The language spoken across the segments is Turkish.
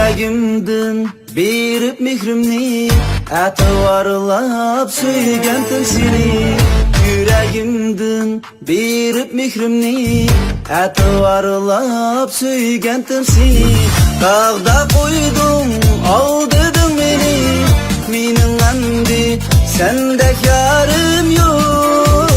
Yüreğimden berip mihrimni Atavarlap söygendim seni Yüreğimden berip mihrimni Atavarlap söygendim seni Dağda koydum al dedim beni Menin endi sende yarım yok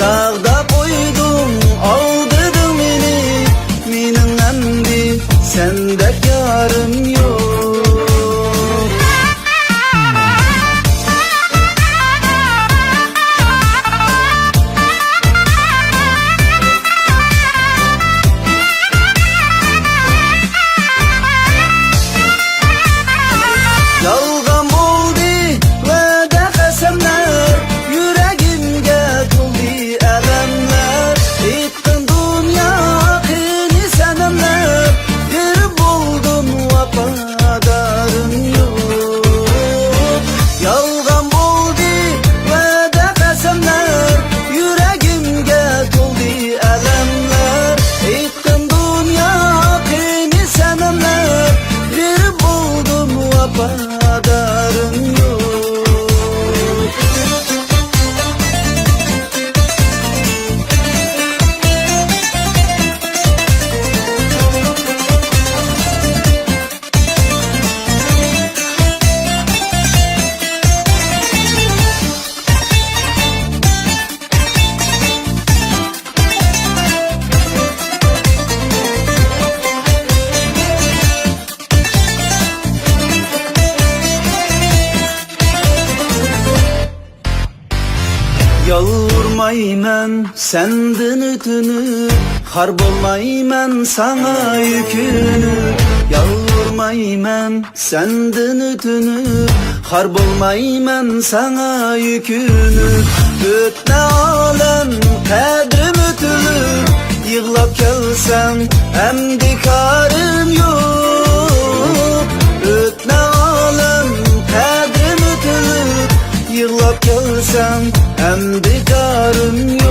Dağda koydum al dedim beni Menin endi sende yarım yok Yalgan oldu ve de kasemler Yüreğimge tuldi elemler Ettin dünya kini senemler Girip buldun vafadarın yok Yalgan oldu ve de kasemler Yüreğimge tuldi elemler Ettin dünya kini senemler Girip buldun vafadarın Yalvurmayman senden ötünü Har bolmayman sana yükünü Yalvurmayman senden ötünü Har bolmayman sana yükünü Ötne alem kadrim ötülür Yığlap kelsem emdi karım yok Ötne alem kadrim ötülür Yığlap kelsem emdi karım yok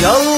Yalvarırım